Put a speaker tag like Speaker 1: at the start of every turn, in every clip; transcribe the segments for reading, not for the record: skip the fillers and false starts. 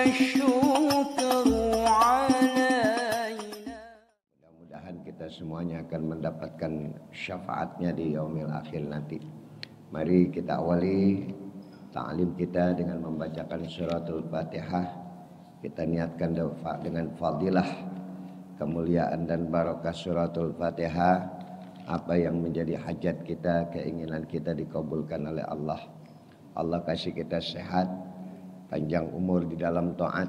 Speaker 1: الشكر علينا.
Speaker 2: Mudah-mudahan kita semuanya akan mendapatkan syafaatnya di yaumil akhir nanti. Mari kita awali ta'lim kita dengan membacakan suratul Fatihah. Kita niatkan dengan fadilah, kemuliaan dan barakah suratul Fatihah. Apa yang menjadi hajat kita, keinginan kita dikabulkan oleh Allah. Allah kasih kita sehat, panjang umur di dalam taat.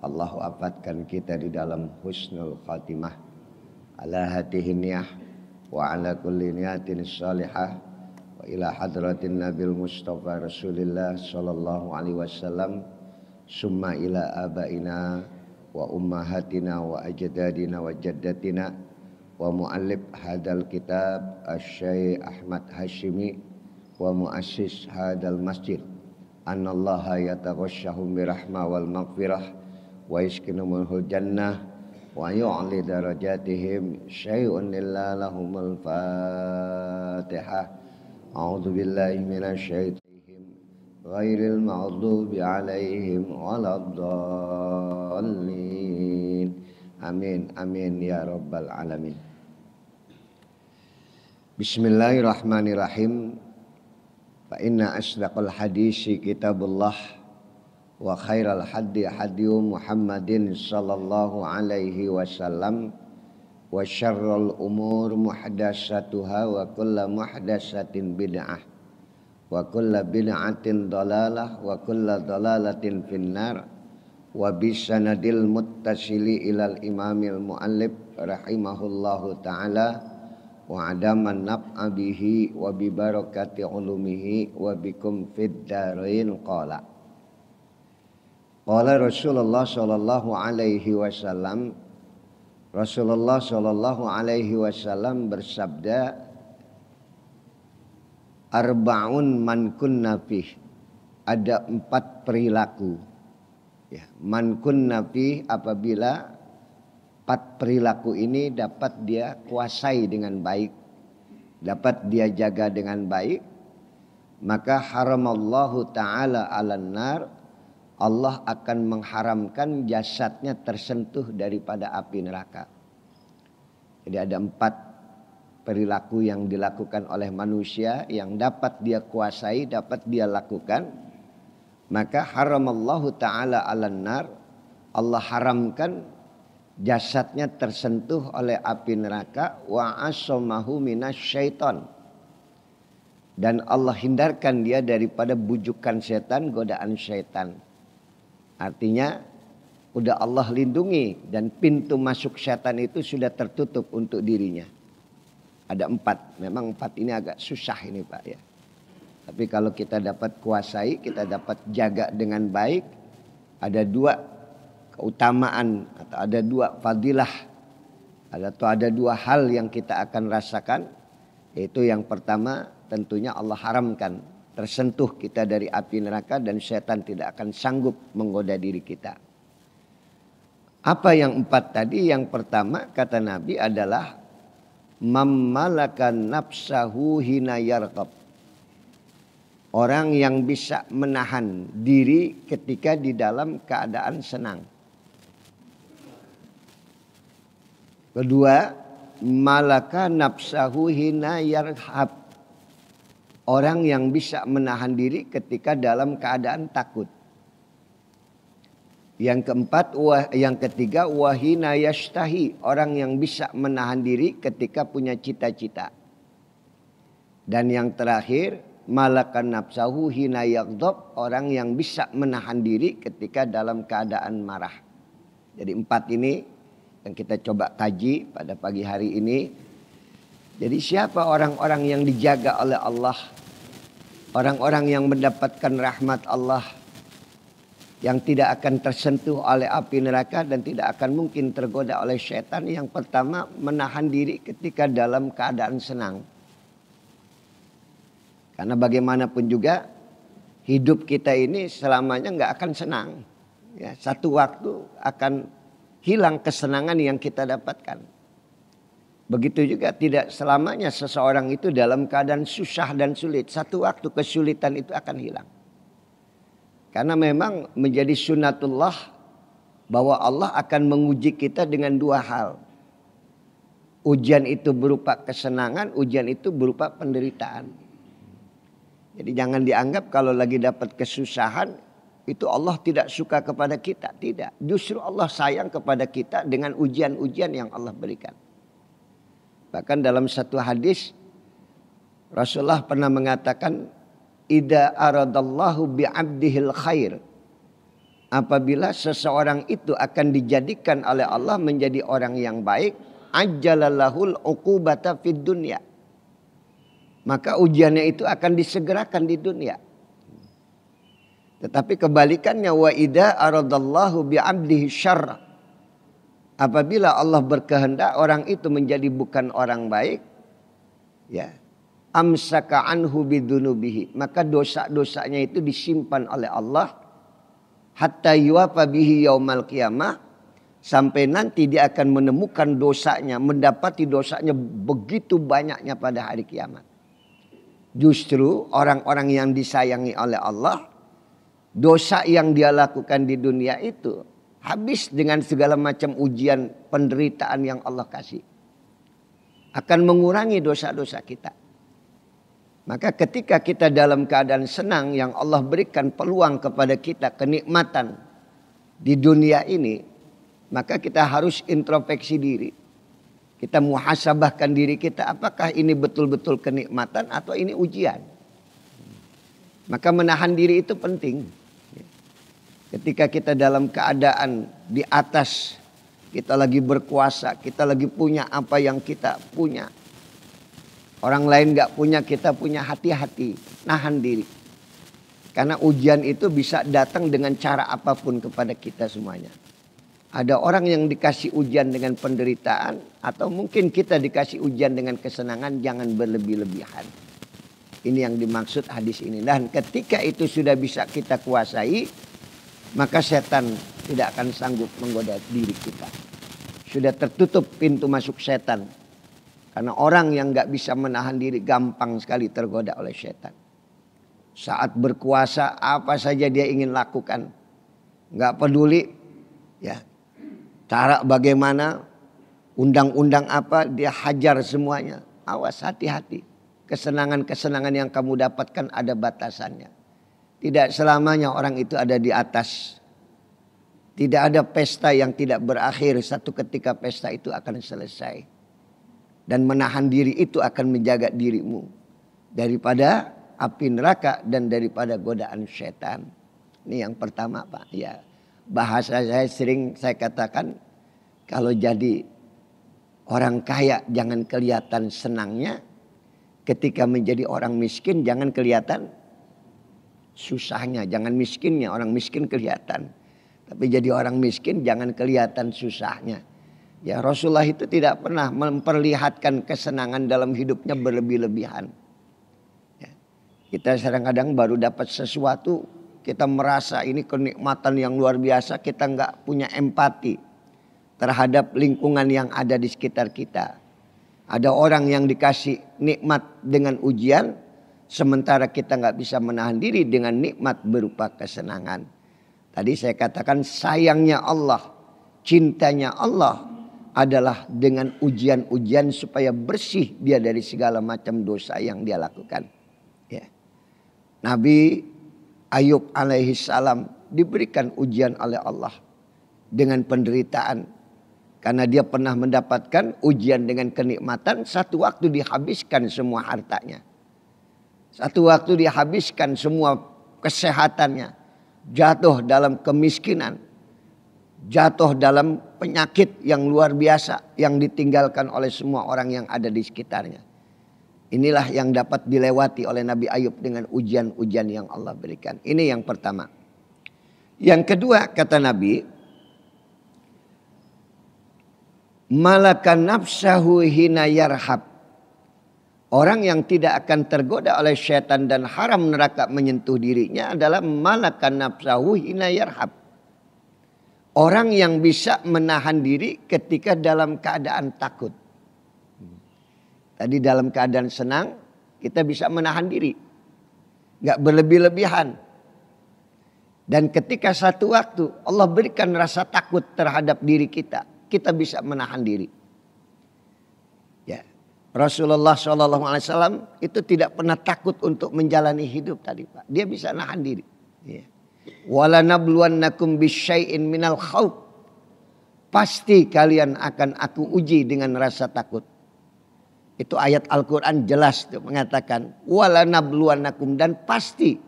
Speaker 2: Allah wafatkan kita di dalam husnul khatimah. Ala hatihi niyah wa ala kulli niyatin salihah. Wa ila hadratin nabil mustafa rasulillah sallallahu alaihi wasallam. Summa ila abaina wa ummahatina wa ajdadina wa jaddatina. Wa muallif hadal kitab Asy-Syaikh Ahmad Hashimi wa muassis hadal masjid. Annallaha yataghashshahum birahmah wal maghfirah wa yaskinumul jannah wa yu'li darajatihim syai'un illa lahumul fatihah. A'udzu billahi minasy syaithanir ghairil maghdubi 'alaihim waladdallin. Amin amin ya rabbal alamin. Bismillahirrahmanirrahim. Fa inna asdaqal hadisi kitabullah wa khairal hadi hadiyu Muhammadin sallallahu alaihi wasallam wa syarrul umur muhdatsatuha wa kullu muhdatsatin bid'ah wa kullu bid'atin dalalah wa kullu dalalatin finnar wa bisanadil muttasili ilal imamil muallif rahimahullahu ta'ala wa adaman naf'a bihi wa bi barakati ulumihi wa bikum fid darain qala Rasulullah sallallahu alaihi wasallam. Rasulullah sallallahu alaihi wasallam bersabda, arba'un man kunna fih, ada 4 perilaku ya, man kunna fih, apabila 4 perilaku ini dapat dia kuasai dengan baik, dapat dia jaga dengan baik, maka haramallahu ta'ala 'alan nar, Allah akan mengharamkan jasadnya tersentuh daripada api neraka. Jadi ada 4 perilaku yang dilakukan oleh manusia yang dapat dia kuasai, dapat dia lakukan. Maka haramallahu ta'ala 'alan nar, Allah haramkan jasadnya tersentuh oleh api neraka. Wa asamahu minasyaiton, dan Allah hindarkan dia daripada bujukan setan, godaan setan. Artinya udah Allah lindungi dan pintu masuk setan itu sudah tertutup untuk dirinya. Ada 4, memang 4 ini agak susah ini Pak ya. Tapi kalau kita dapat kuasai, kita dapat jaga dengan baik, ada 2 keutamaan atau ada 2 fadilah, ada 2 hal yang kita akan rasakan. Yaitu yang pertama, tentunya Allah haramkan tersentuh kita dari api neraka dan setan tidak akan sanggup menggoda diri kita. Apa yang 4 tadi? Yang pertama kata Nabi adalah mammalakan nafsahu hina yarqab. Orang yang bisa menahan diri ketika di dalam keadaan senang. Kedua, malaka nafsahu hina yarhab. Orang yang bisa menahan diri ketika dalam keadaan takut. Yang keempat, yang ketiga, wahina yashtahi. Orang yang bisa menahan diri ketika punya cita-cita. Dan yang terakhir, malakan nafsahu hina yaghdab. Orang yang bisa menahan diri ketika dalam keadaan marah. Jadi 4 ini yang kita coba kaji pada pagi hari ini. Jadi siapa orang-orang yang dijaga oleh Allah? Orang-orang yang mendapatkan rahmat Allah, yang tidak akan tersentuh oleh api neraka dan tidak akan mungkin tergoda oleh setan. Yang pertama, menahan diri ketika dalam keadaan senang. Karena bagaimanapun juga hidup kita ini selamanya nggak akan senang. Ya, satu waktu akan hilang kesenangan yang kita dapatkan. Begitu juga tidak selamanya seseorang itu dalam keadaan susah dan sulit. Satu waktu kesulitan itu akan hilang. Karena memang menjadi sunnatullah bahwa Allah akan menguji kita dengan dua hal. Ujian itu berupa kesenangan, ujian itu berupa penderitaan. Jadi jangan dianggap kalau lagi dapat kesusahan itu Allah tidak suka kepada kita. Tidak. Justru Allah sayang kepada kita dengan ujian-ujian yang Allah berikan. Bahkan dalam satu hadis Rasulullah pernah mengatakan, "Idza aradallahu bi'abdihil khair." Apabila seseorang itu akan dijadikan oleh Allah menjadi orang yang baik, ajjalalahul uqubata fid dunya. Maka ujiannya itu akan disegerakan di dunia. Tetapi kebalikannya, wa idza aradallahu bi'abdihi syarra. Apabila Allah berkehendak orang itu menjadi bukan orang baik, ya, amsaka anhu bidunubihi, maka dosa-dosanya itu disimpan oleh Allah hatta yuwafa bihi yaumal qiyamah, sampai nanti dia akan menemukan dosanya, mendapati dosanya begitu banyaknya pada hari kiamat. Justru orang-orang yang disayangi oleh Allah, dosa yang dia lakukan di dunia itu habis dengan segala macam ujian penderitaan yang Allah kasih. Akan mengurangi dosa-dosa kita. Maka ketika kita dalam keadaan senang yang Allah berikan peluang kepada kita kenikmatan di dunia ini, maka kita harus introspeksi diri. Kita muhasabahkan diri kita, apakah ini betul-betul kenikmatan atau ini ujian. Maka menahan diri itu penting. Ketika kita dalam keadaan di atas, kita lagi berkuasa, kita lagi punya apa yang kita punya. Orang lain gak punya, kita punya, hati-hati, nahan diri. Karena ujian itu bisa datang dengan cara apapun kepada kita semuanya. Ada orang yang dikasih ujian dengan penderitaan, atau mungkin kita dikasih ujian dengan kesenangan, jangan berlebih-lebihan. Ini yang dimaksud hadis ini. Dan ketika itu sudah bisa kita kuasai, maka setan tidak akan sanggup menggoda diri kita. Sudah tertutup pintu masuk setan. Karena orang yang gak bisa menahan diri gampang sekali tergoda oleh setan. Saat berkuasa apa saja dia ingin lakukan. Gak peduli ya, cara bagaimana, undang-undang apa, dia hajar semuanya. Awas, hati-hati. Kesenangan-kesenangan yang kamu dapatkan ada batasannya. Tidak selamanya orang itu ada di atas. Tidak ada pesta yang tidak berakhir. Satu ketika pesta itu akan selesai. Dan menahan diri itu akan menjaga dirimu daripada api neraka dan daripada godaan setan. Ini yang pertama, Pak. Ya, bahasa saya sering saya katakan, kalau jadi orang kaya jangan kelihatan senangnya. Ketika menjadi orang miskin jangan kelihatan susahnya, jangan miskinnya. Orang miskin kelihatan. Tapi jadi orang miskin jangan kelihatan susahnya. Ya, Rasulullah itu tidak pernah memperlihatkan kesenangan dalam hidupnya berlebih-lebihan. Ya, kita kadang-kadang baru dapat sesuatu, kita merasa ini kenikmatan yang luar biasa, kita nggak punya empati terhadap lingkungan yang ada di sekitar kita. Ada orang yang dikasih nikmat dengan ujian, sementara kita nggak bisa menahan diri dengan nikmat berupa kesenangan. Tadi saya katakan sayangnya Allah, cintanya Allah adalah dengan ujian-ujian supaya bersih dia dari segala macam dosa yang dia lakukan. Ya. Nabi Ayub alaihi salam diberikan ujian oleh Allah dengan penderitaan. Karena dia pernah mendapatkan ujian dengan kenikmatan, satu waktu dihabiskan semua hartanya. Satu waktu dihabiskan semua kesehatannya. Jatuh dalam kemiskinan. Jatuh dalam penyakit yang luar biasa yang ditinggalkan oleh semua orang yang ada di sekitarnya. Inilah yang dapat dilewati oleh Nabi Ayub dengan ujian-ujian yang Allah berikan. Ini yang pertama. Yang kedua kata Nabi, malaka nafsahu hina yarhab. Orang yang tidak akan tergoda oleh syaitan dan haram neraka menyentuh dirinya adalah malaka nafsahu hina yarhab. Orang yang bisa menahan diri ketika dalam keadaan takut. Tadi dalam keadaan senang kita bisa menahan diri. Gak berlebih-lebihan. Dan ketika satu waktu Allah berikan rasa takut terhadap diri kita, kita bisa menahan diri. Ya, Rasulullah SAW itu tidak pernah takut untuk menjalani hidup tadi Pak. Dia bisa nahan diri. Ya. Walanabluwannakum bisyai'in minal khawf. Pasti kalian akan aku uji dengan rasa takut. Itu ayat Al-Quran jelas tuh mengatakan walanabluwannakum, dan pasti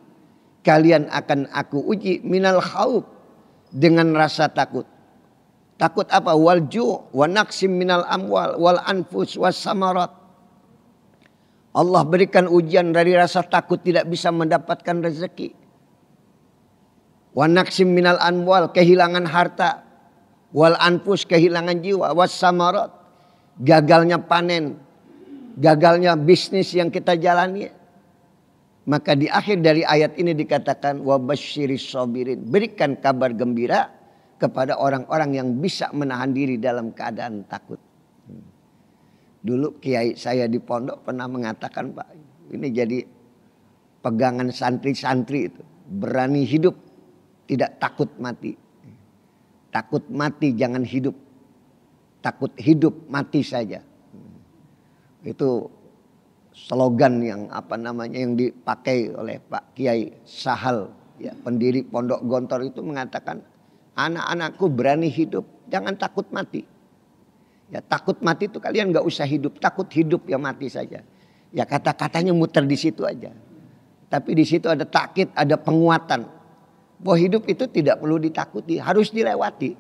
Speaker 2: kalian akan aku uji minal khawf, dengan rasa takut. Takut apa? Wal ju' wa naqsim minal amwal wal anfus was samarat. Allah berikan ujian dari rasa takut tidak bisa mendapatkan rezeki. Wa naqsim minal amwal, kehilangan harta. Wal anfus, kehilangan jiwa. Was samarat, gagalnya panen. Gagalnya bisnis yang kita jalani. Maka di akhir dari ayat ini dikatakan wabasyiris sabirin, berikan kabar gembira kepada orang-orang yang bisa menahan diri dalam keadaan takut. Dulu kiai saya di pondok pernah mengatakan, Pak, ini jadi pegangan santri-santri itu, berani hidup, tidak takut mati. Takut mati jangan hidup. Takut hidup mati saja. Itu slogan yang yang dipakai oleh Pak Kiai Sahal, ya, pendiri Pondok Gontor itu mengatakan, anak-anakku berani hidup, jangan takut mati. Ya, takut mati itu kalian nggak usah hidup, takut hidup ya mati saja. Ya kata-katanya muter di situ aja. Tapi di situ ada takkid, ada penguatan bahwa hidup itu tidak perlu ditakuti, harus dilewati.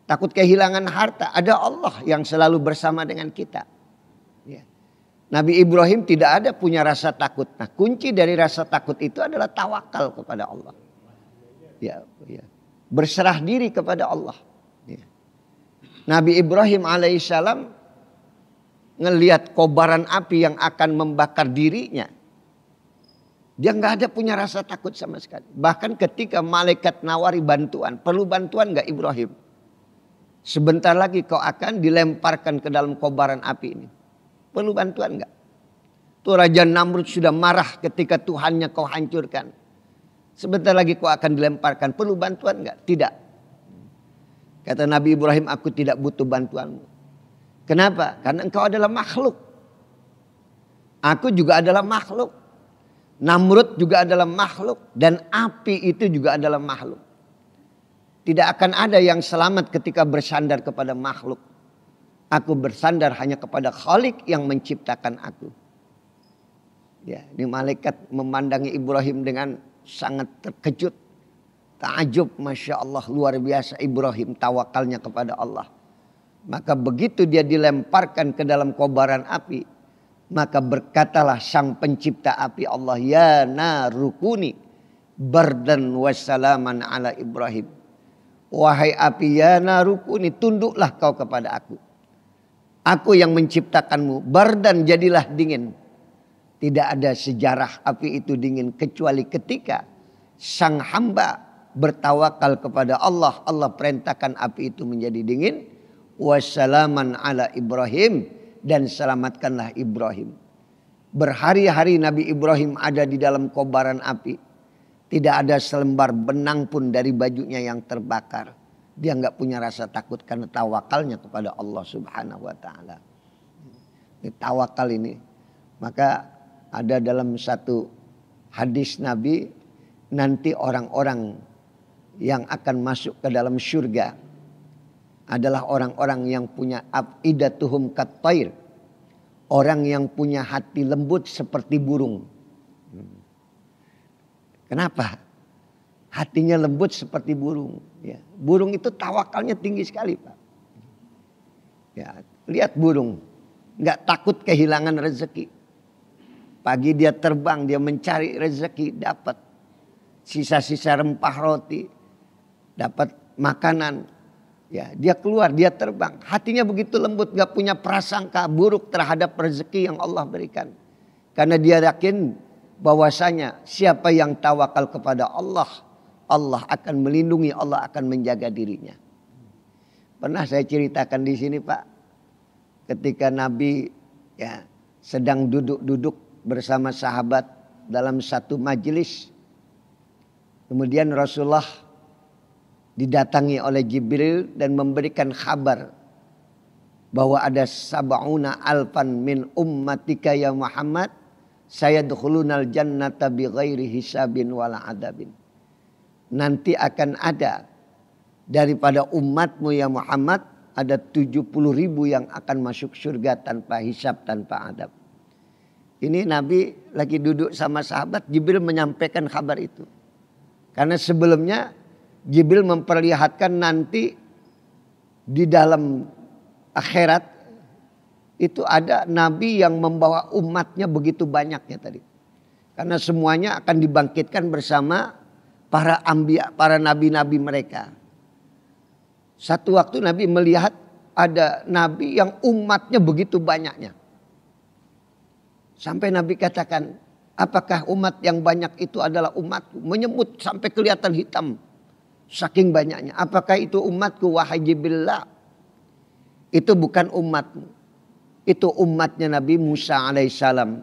Speaker 2: Takut kehilangan harta, ada Allah yang selalu bersama dengan kita. Ya. Nabi Ibrahim tidak ada punya rasa takut. Nah, kunci dari rasa takut itu adalah tawakal kepada Allah. Ya. Berserah diri kepada Allah. Ya. Nabi Ibrahim alaihissalam ngelihat kobaran api yang akan membakar dirinya. Dia nggak ada punya rasa takut sama sekali. Bahkan ketika malaikat nawari bantuan, perlu bantuan nggak Ibrahim? Sebentar lagi kau akan dilemparkan ke dalam kobaran api ini. Perlu bantuan enggak? Tuh Raja Namrud sudah marah ketika Tuhannya kau hancurkan. Sebentar lagi kau akan dilemparkan. Perlu bantuan enggak? Tidak. Kata Nabi Ibrahim, aku tidak butuh bantuanmu. Kenapa? Karena engkau adalah makhluk. Aku juga adalah makhluk. Namrud juga adalah makhluk. Dan api itu juga adalah makhluk. Tidak akan ada yang selamat ketika bersandar kepada makhluk. Aku bersandar hanya kepada Khalik yang menciptakan aku. Ya, ini malaikat memandangi Ibrahim dengan sangat terkejut. Ta'ajub, Masya Allah, luar biasa Ibrahim tawakalnya kepada Allah. Maka begitu dia dilemparkan ke dalam kobaran api, maka berkatalah sang pencipta api Allah, ya narukuni bardan wassalaman ala Ibrahim. Wahai api, ya narukuni, tunduklah kau kepada aku. Aku yang menciptakanmu, bardan, jadilah dingin. Tidak ada sejarah api itu dingin kecuali ketika sang hamba bertawakal kepada Allah. Allah perintahkan api itu menjadi dingin. Wassalaman ala Ibrahim, dan selamatkanlah Ibrahim. Berhari-hari Nabi Ibrahim ada di dalam kobaran api. Tidak ada selembar benang pun dari bajunya yang terbakar. Dia nggak punya rasa takut karena tawakalnya kepada Allah Subhanahu wa taala. Ini tawakal ini. Maka ada dalam satu hadis Nabi, nanti orang-orang yang akan masuk ke dalam surga adalah orang-orang yang punya afidatuhum kattair. Orang yang punya hati lembut seperti burung. Kenapa? Hatinya lembut seperti burung. Ya, burung itu tawakalnya tinggi sekali, Pak. Ya, lihat burung, nggak takut kehilangan rezeki. Pagi dia terbang, dia mencari rezeki, dapat sisa-sisa rempah roti, dapat makanan. Ya, dia keluar, dia terbang. Hatinya begitu lembut, nggak punya prasangka buruk terhadap rezeki yang Allah berikan. Karena dia yakin bahwasanya siapa yang tawakal kepada Allah, Allah akan melindungi, Allah akan menjaga dirinya. Pernah saya ceritakan di sini, Pak, ketika Nabi ya sedang duduk-duduk bersama sahabat dalam satu majelis. Kemudian Rasulullah didatangi oleh Jibril dan memberikan kabar bahwa ada sab'una alfan min ummatika ya Muhammad sayadkhulunal jannata bighairi hisabin wala adabin. Nanti akan ada daripada umatmu ya Muhammad ada 70.000 yang akan masuk surga tanpa hisab, tanpa adab. Ini Nabi lagi duduk sama sahabat, Jibril menyampaikan kabar itu. Karena sebelumnya Jibril memperlihatkan nanti di dalam akhirat itu ada nabi yang membawa umatnya begitu banyaknya tadi. Karena semuanya akan dibangkitkan bersama para anbiya, para nabi-nabi mereka. Satu waktu Nabi melihat ada nabi yang umatnya begitu banyaknya. Sampai Nabi katakan, apakah umat yang banyak itu adalah umatku? Menyebut sampai kelihatan hitam. Saking banyaknya. Apakah itu umatku wahai Jibril? Itu bukan umatmu. Itu umatnya Nabi Musa alaihissalam.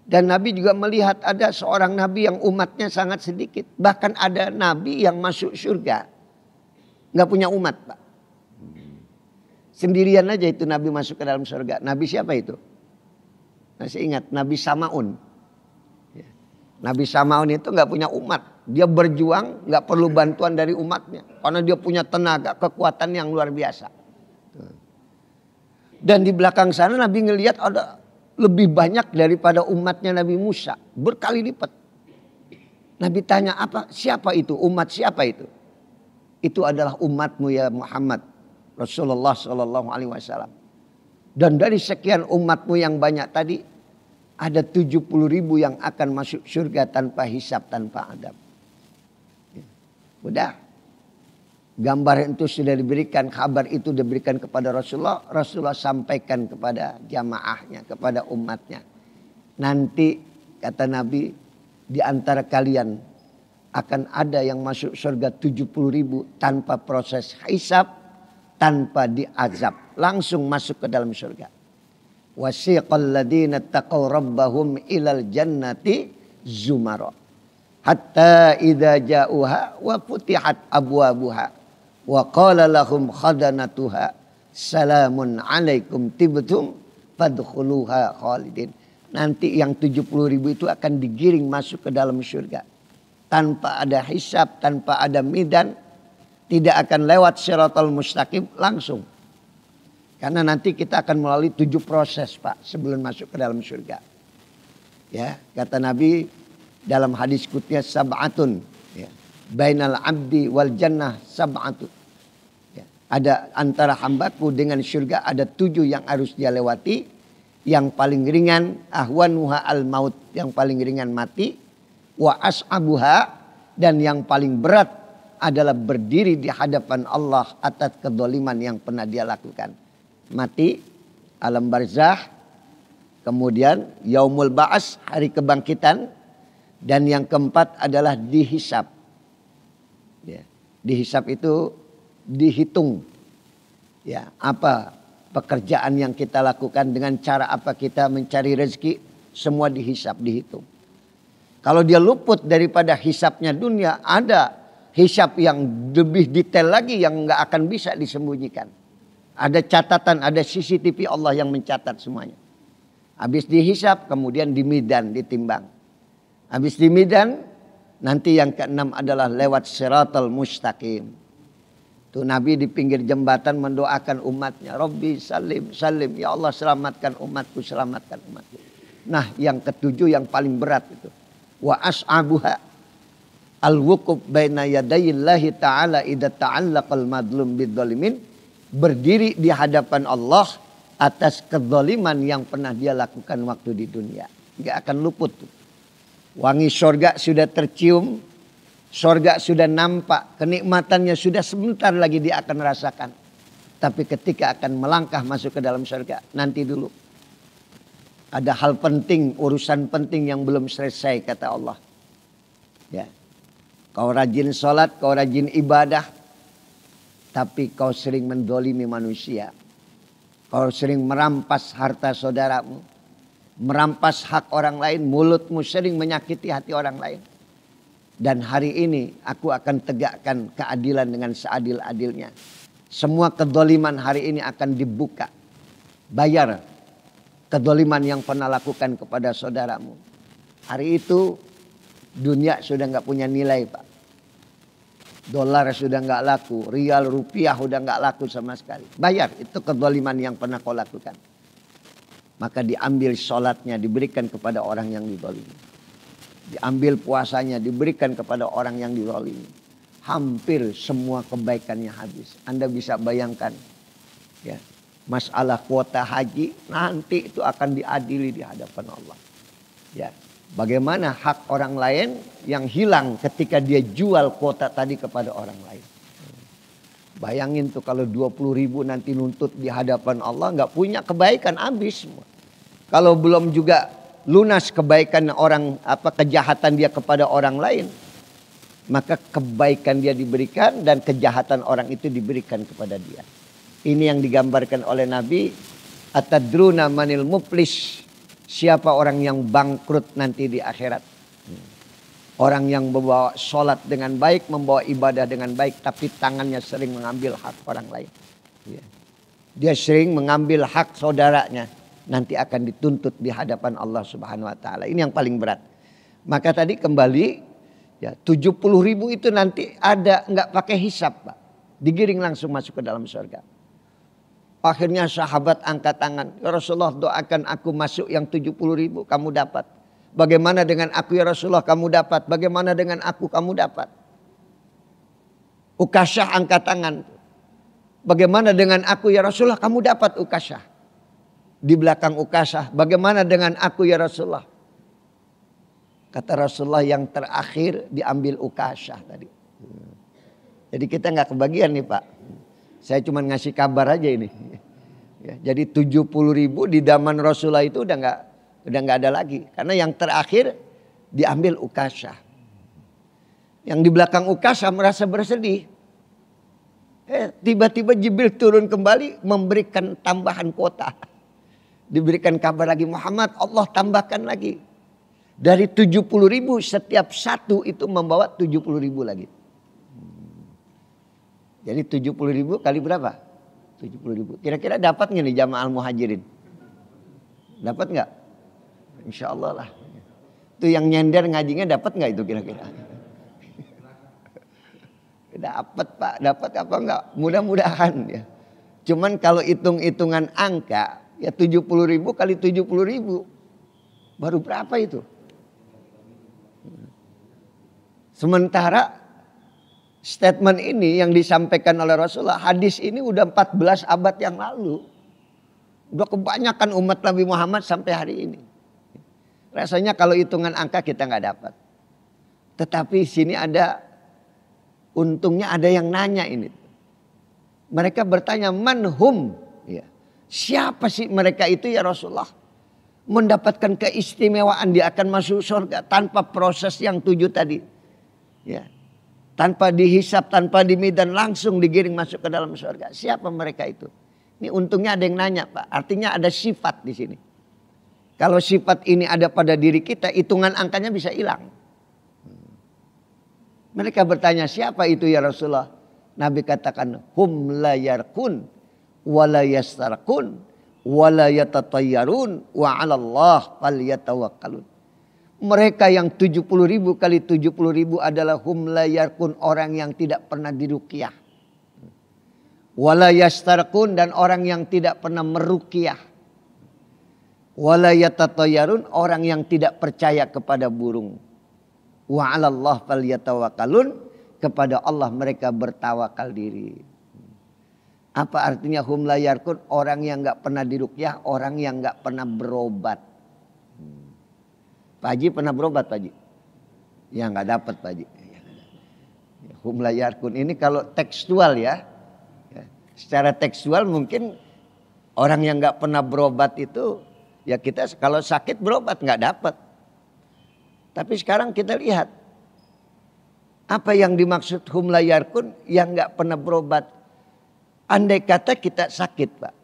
Speaker 2: Dan Nabi juga melihat ada seorang nabi yang umatnya sangat sedikit. Bahkan ada nabi yang masuk surga. Nggak punya umat, Pak. Sendirian aja itu nabi masuk ke dalam surga. Nabi siapa itu? Masih ingat Nabi Samaun. Nabi Samaun itu nggak punya umat. Dia berjuang nggak perlu bantuan dari umatnya. Karena dia punya tenaga, kekuatan yang luar biasa. Dan di belakang sana Nabi ngelihat ada lebih banyak daripada umatnya Nabi Musa. Berkali lipat. Nabi tanya siapa itu? Umat siapa itu? Itu adalah umatmu ya Muhammad. Rasulullah SAW. Dan dari sekian umatmu yang banyak tadi, ada 70.000 yang akan masuk surga tanpa hisab, tanpa adab. Udah. Gambar itu sudah diberikan, kabar itu diberikan kepada Rasulullah. Rasulullah sampaikan kepada jamaahnya, kepada umatnya. Nanti kata Nabi, di antara kalian akan ada yang masuk surga 70.000 tanpa proses hisab, tanpa diazab. Langsung masuk ke dalam surga. Wasiqal ladina taqaw rabbahum ilal jannati zumara. Hatta idza ja'uha wa futihat abwabuha. Wa qala lahum khadanatuha salamun alaikum tibtum fadkhuluha khalidin. Nanti yang 70.000 itu akan digiring masuk ke dalam surga. Tanpa ada hisab, tanpa ada midan. Tidak akan lewat siratal mustaqim, langsung. Karena nanti kita akan melalui 7 proses Pak sebelum masuk ke dalam surga. Ya, kata Nabi dalam hadis qudsi sab'atun. Ya, bainal abdi wal jannah sab'atun. Ya, ada antara hambaku dengan surga ada 7 yang harus dia lewati. Yang paling ringan ahwanuha al maut, yang paling ringan mati. Wa as'abuha, dan yang paling berat adalah berdiri di hadapan Allah atas kedzaliman yang pernah dia lakukan. Mati, alam barzah, kemudian yaumul ba'as, hari kebangkitan, dan yang keempat adalah dihisab. Ya, dihisab itu dihitung. Ya, apa pekerjaan yang kita lakukan, dengan cara apa kita mencari rezeki, semua dihisab, dihitung. Kalau dia luput daripada hisabnya dunia, ada hisab yang lebih detail lagi yang nggak akan bisa disembunyikan. Ada catatan, ada CCTV Allah yang mencatat semuanya. Habis dihisab, kemudian dimidan, ditimbang. Habis dimidan, nanti yang keenam adalah lewat siratal mustaqim. Tuh Nabi di pinggir jembatan mendoakan umatnya. Rabbi salim, salim. Ya Allah selamatkan umatku, selamatkan umatku. Nah yang ketujuh yang paling berat itu. Wa as'abuha al-wuquf baina yadayillahi ta'ala idza ta'allaqal madlum bidzalimin. Berdiri di hadapan Allah atas kezaliman yang pernah dia lakukan waktu di dunia. Gak akan luput. Wangi sorga sudah tercium. Sorga sudah nampak. Kenikmatannya sudah sebentar lagi dia akan rasakan. Tapi ketika akan melangkah masuk ke dalam sorga. Nanti dulu. Ada hal penting, urusan penting yang belum selesai kata Allah. Ya. Kau rajin sholat, kau rajin ibadah. Tapi kau sering mendolimi manusia. Kau sering merampas harta saudaramu. Merampas hak orang lain. Mulutmu sering menyakiti hati orang lain. Dan hari ini aku akan tegakkan keadilan dengan seadil-adilnya. Semua kedzaliman hari ini akan dibuka. Bayar kedzaliman yang pernah lakukan kepada saudaramu. Hari itu dunia sudah nggak punya nilai, Pak. Dolar sudah nggak laku, rial rupiah sudah nggak laku sama sekali. Bayar itu kedzaliman yang pernah kau lakukan. Maka diambil sholatnya diberikan kepada orang yang dizalimi. Diambil puasanya diberikan kepada orang yang dizalimi. Hampir semua kebaikannya habis. Anda bisa bayangkan ya, masalah kuota haji nanti itu akan diadili di hadapan Allah. Ya, bagaimana hak orang lain yang hilang ketika dia jual kuota tadi kepada orang lain. Bayangin tuh kalau 20.000 nanti nuntut di hadapan Allah, nggak punya kebaikan, habis semua. Kalau belum juga lunas kebaikan orang, kejahatan dia kepada orang lain, maka kebaikan dia diberikan dan kejahatan orang itu diberikan kepada dia. Ini yang digambarkan oleh Nabi. Atadruna manil muflis. Siapa orang yang bangkrut nanti di akhirat? Orang yang membawa sholat dengan baik, membawa ibadah dengan baik, tapi tangannya sering mengambil hak orang lain. Dia sering mengambil hak saudaranya. Nanti akan dituntut di hadapan Allah Subhanahu wa taala. Ini yang paling berat. Maka tadi kembali ya 70.000 itu nanti ada nggak pakai hisab, Pak. Digiring langsung masuk ke dalam surga. Akhirnya sahabat angkat tangan, ya Rasulullah doakan aku masuk yang 70.000, kamu dapat. Bagaimana dengan aku ya Rasulullah, kamu dapat. Bagaimana dengan aku, kamu dapat. Ukasyah angkat tangan. Bagaimana dengan aku ya Rasulullah, kamu dapat Ukasyah. Di belakang Ukasyah, bagaimana dengan aku ya Rasulullah? Kata Rasulullah yang terakhir diambil Ukasyah tadi. Jadi kita nggak kebagian nih Pak. Saya cuma ngasih kabar aja ini. Ya, jadi 70.000 di zaman Rasulullah itu udah nggak ada lagi. Karena yang terakhir diambil Ukasyah. Yang di belakang Ukasyah merasa bersedih. Tiba-tiba Jibril turun kembali memberikan tambahan kuota. Diberikan kabar lagi, Muhammad Allah tambahkan lagi. Dari 70.000 setiap satu itu membawa 70.000 lagi. Jadi 70.000 kali berapa? 70.000. Kira-kira dapat nggak nih jamaah al-muhajirin? Dapat nggak? Insya Allah lah. Itu yang nyender ngajinya dapat nggak itu kira-kira? Dapat Pak, dapat apa enggak? Mudah-mudahan ya. Cuman kalau hitung-hitungan angka, ya 70.000 kali 70.000. Baru berapa itu? Sementara statement ini yang disampaikan oleh Rasulullah, hadis ini udah 14 abad yang lalu. Udah kebanyakan umat Nabi Muhammad sampai hari ini. Rasanya kalau hitungan angka kita nggak dapat. Tetapi sini ada, untungnya ada yang nanya ini. Mereka bertanya, manhum? Ya. Siapa sih mereka itu ya Rasulullah? Mendapatkan keistimewaan, dia akan masuk surga tanpa proses yang 7 tadi. Ya. Tanpa dihisap, tanpa dimidan, langsung digiring masuk ke dalam surga. Siapa mereka itu? Ini untungnya ada yang nanya Pak. Artinya ada sifat di sini. Kalau sifat ini ada pada diri kita, hitungan angkanya bisa hilang. Mereka bertanya, siapa itu ya Rasulullah? Nabi katakan, hum la yarkun wa la yastarkun wa la yatatayyarun wa 'ala Allah falyatawakkalun. Mereka yang 70.000 kali 70.000 adalah hum la yarkun, orang yang tidak pernah diruqyah. Wa la yastarkun, dan orang yang tidak pernah meruqyah. Wa la yatatayyarun, orang yang tidak percaya kepada burung. Wa 'ala Allah falyatawakkalun, kepada Allah mereka bertawakal diri. Apa artinya hum la yarkun? Orang yang enggak pernah diruqyah, orang yang enggak pernah berobat. Pak Haji pernah berobat Pak Haji? Ya enggak dapat Pak Haji. Hum la yarkun ini kalau tekstual ya. Secara tekstual mungkin orang yang enggak pernah berobat itu, ya kita kalau sakit berobat enggak dapat. Tapi sekarang kita lihat apa yang dimaksud hum la yarkun, yang enggak pernah berobat. Andai kata kita sakit Pak,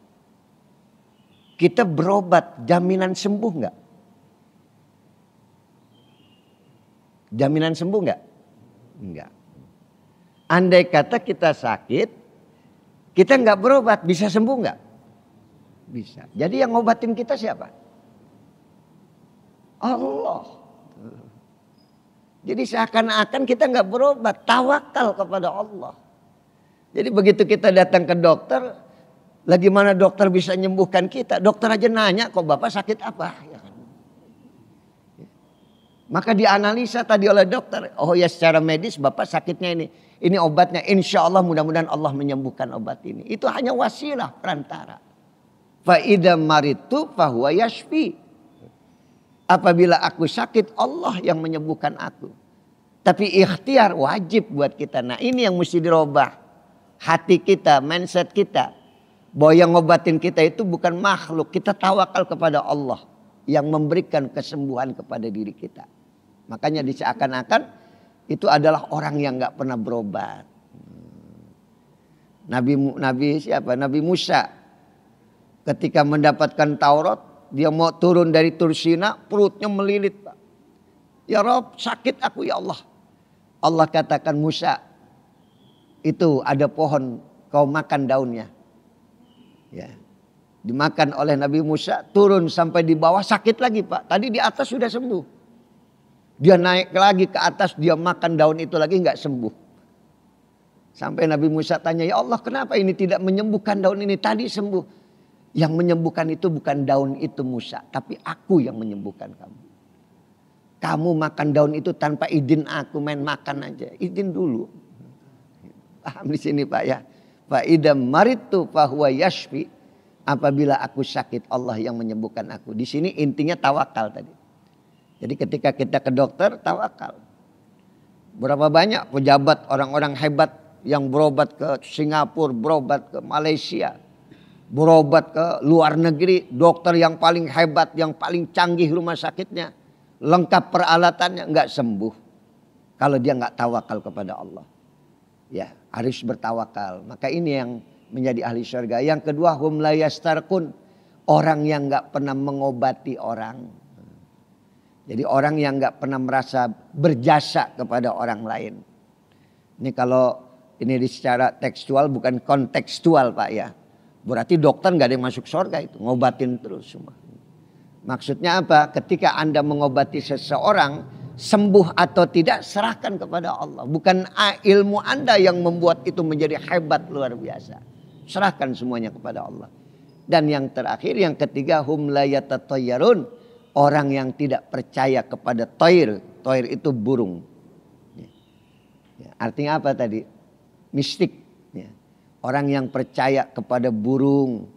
Speaker 2: kita berobat, jaminan sembuh enggak? Jaminan sembuh enggak? Enggak. Andai kata kita sakit, kita nggak berobat, bisa sembuh nggak? Bisa. Jadi yang ngobatin kita siapa? Allah. Jadi seakan-akan kita nggak berobat, tawakal kepada Allah. Jadi begitu kita datang ke dokter, lagi mana dokter bisa menyembuhkan kita? Dokter aja nanya, kok Bapak sakit apa? Ya kan? Maka dianalisa tadi oleh dokter, oh ya secara medis Bapak sakitnya ini. Ini obatnya, insya Allah mudah-mudahan Allah menyembuhkan obat ini. Itu hanya wasilah perantara. Fa idza maritu fahuwa yashfi. Apabila aku sakit, Allah yang menyembuhkan aku. Tapi ikhtiar wajib buat kita. Nah ini yang mesti dirubah. Hati kita, mindset kita. Bahwa yang ngobatin kita itu bukan makhluk. Kita tawakal kepada Allah. Yang memberikan kesembuhan kepada diri kita. Makanya diseakan-akan itu adalah orang yang gak pernah berobat. Nabi Musa. Ketika mendapatkan Taurat. Dia mau turun dari Tursina. Perutnya melilit. Pak. Ya Rob, sakit aku ya Allah. Allah katakan Musa. Itu ada pohon. Kau makan daunnya. Ya. Dimakan oleh Nabi Musa. Turun sampai di bawah sakit lagi Pak. Tadi di atas sudah sembuh. Dia naik lagi ke atas. Dia makan daun itu lagi gak sembuh. Sampai Nabi Musa tanya. Ya Allah kenapa ini tidak menyembuhkan daun ini. Tadi sembuh. Yang menyembuhkan itu bukan daun itu Musa. Tapi aku yang menyembuhkan kamu. Kamu makan daun itu tanpa izin aku. Main makan aja. Izin dulu. Paham di sini Pak ya. Fa idza maritu fahuwa yashfi. Apabila aku sakit Allah yang menyembuhkan aku. Di sini intinya tawakal tadi. Jadi ketika kita ke dokter tawakal. Berapa banyak pejabat orang-orang hebat yang berobat ke Singapura, berobat ke Malaysia. Berobat ke luar negeri, dokter yang paling hebat, yang paling canggih rumah sakitnya. Lengkap peralatannya, enggak sembuh. Kalau dia enggak tawakal kepada Allah. Ya, harus bertawakal. Maka ini yang menjadi ahli surga. Yang kedua, hum la yastarqun. Orang yang enggak pernah mengobati orang. Jadi orang yang enggak pernah merasa berjasa kepada orang lain. Ini kalau ini secara tekstual bukan kontekstual Pak ya. Berarti dokter nggak ada yang masuk surga itu. Ngobatin terus semua. Maksudnya apa? Ketika Anda mengobati seseorang. Sembuh atau tidak serahkan kepada Allah. Bukan ilmu Anda yang membuat itu menjadi hebat luar biasa. Serahkan semuanya kepada Allah. Dan yang terakhir yang ketiga. Hum la yatatayyarun. Orang yang tidak percaya kepada toir. Toir itu burung. Ya, artinya apa tadi? Mistik. Ya. Orang yang percaya kepada burung.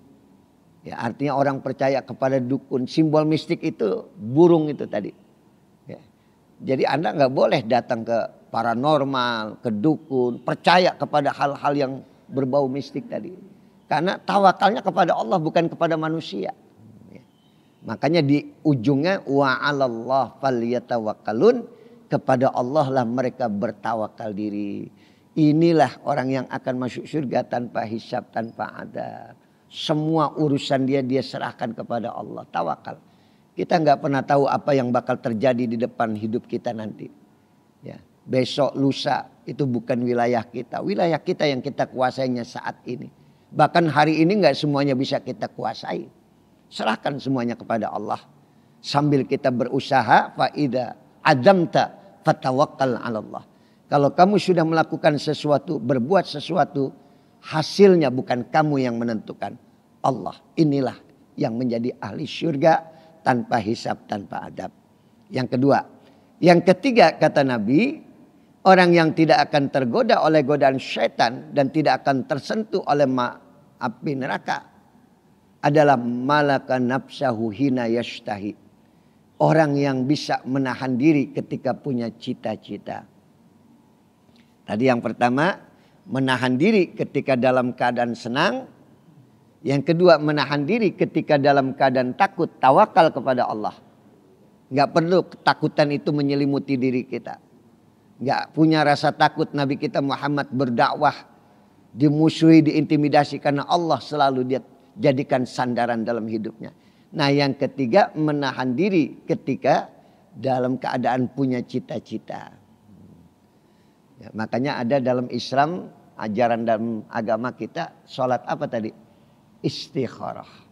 Speaker 2: Ya, artinya orang percaya kepada dukun. Simbol mistik itu burung itu tadi. Ya. Jadi Anda nggak boleh datang ke paranormal, ke dukun. Percaya kepada hal-hal yang berbau mistik tadi. Karena tawakalnya kepada Allah bukan kepada manusia. Ya. Makanya di ujungnya wa 'alallah falyatawakkalun. Kepada Allah lah mereka bertawakal diri. Inilah orang yang akan masuk surga tanpa hisab, tanpa adab. Semua urusan dia serahkan kepada Allah. Tawakal. Kita nggak pernah tahu apa yang bakal terjadi di depan hidup kita nanti. Ya, besok, lusa itu bukan wilayah kita. Wilayah kita yang kita kuasainya saat ini. Bahkan hari ini nggak semuanya bisa kita kuasai. Serahkan semuanya kepada Allah. Sambil kita berusaha, faida adamta fatawakkal 'ala Allah. Kalau kamu sudah melakukan sesuatu, berbuat sesuatu, hasilnya bukan kamu yang menentukan. Allah. Inilah yang menjadi ahli surga tanpa hisab, tanpa adab. Yang kedua. Yang ketiga kata Nabi, orang yang tidak akan tergoda oleh godaan syaitan dan tidak akan tersentuh oleh api neraka adalah malaka nafsahu hina yashtahi. Orang yang bisa menahan diri ketika punya cita-cita. Tadi yang pertama, menahan diri ketika dalam keadaan senang. Yang kedua, menahan diri ketika dalam keadaan takut, tawakal kepada Allah. Enggak perlu ketakutan itu menyelimuti diri kita. Enggak punya rasa takut Nabi kita Muhammad berdakwah. Dimusuhi, diintimidasi karena Allah selalu dia jadikan sandaran dalam hidupnya. Nah yang ketiga, menahan diri ketika dalam keadaan punya cita-cita. Ya, makanya ada dalam Islam, ajaran dalam agama kita, sholat apa tadi? Istikharah.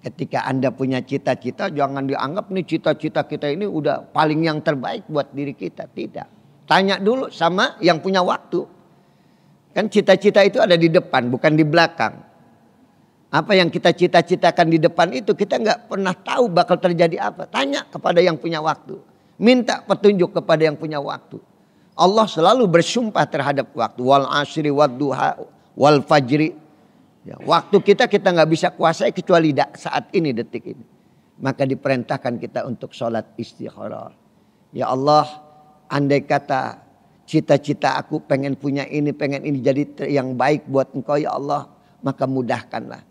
Speaker 2: Ketika Anda punya cita-cita, jangan dianggap nih cita-cita kita ini udah paling yang terbaik buat diri kita. Tidak. Tanya dulu sama yang punya waktu. Kan cita-cita itu ada di depan, bukan di belakang. Apa yang kita cita-citakan di depan itu kita nggak pernah tahu bakal terjadi apa. Tanya kepada yang punya waktu. Minta petunjuk kepada yang punya waktu. Allah selalu bersumpah terhadap waktu. Wal asri wad duha wal fajri. Ya, waktu kita nggak bisa kuasai kecuali saat ini, detik ini. Maka diperintahkan kita untuk sholat istikharah. Ya Allah, andai kata cita-cita aku pengen punya ini, pengen ini jadi yang baik buat Engkau ya Allah, maka mudahkanlah.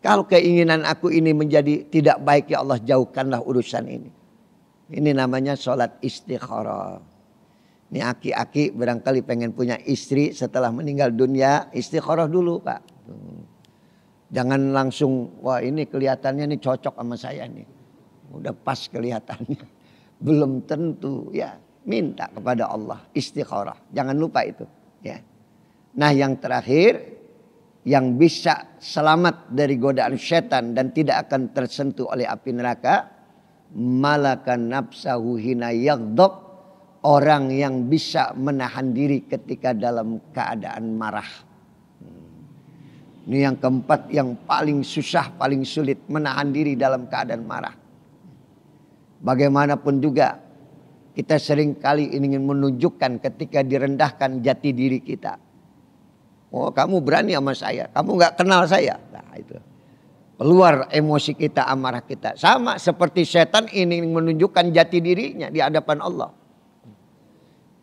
Speaker 2: Kalau keinginan aku ini menjadi tidak baik ya Allah, jauhkanlah urusan ini. Ini namanya sholat istikharah. Ini aki-aki barangkali pengen punya istri setelah meninggal dunia, istikharah dulu Pak. Jangan langsung, wah ini kelihatannya nih cocok sama saya nih. Udah pas kelihatannya. Belum tentu ya. Minta kepada Allah istikharah. Jangan lupa itu. Ya. Nah yang terakhir, yang bisa selamat dari godaan setan dan tidak akan tersentuh oleh api neraka, malakan nafsahu hina yaghdab, orang yang bisa menahan diri ketika dalam keadaan marah. Ini yang keempat, yang paling susah, paling sulit, menahan diri dalam keadaan marah. Bagaimanapun juga kita sering kali ingin menunjukkan ketika direndahkan jati diri kita. Oh kamu berani sama saya, kamu gak kenal saya. Nah itu. Keluar emosi kita, amarah kita. Sama seperti setan ingin menunjukkan jati dirinya di hadapan Allah.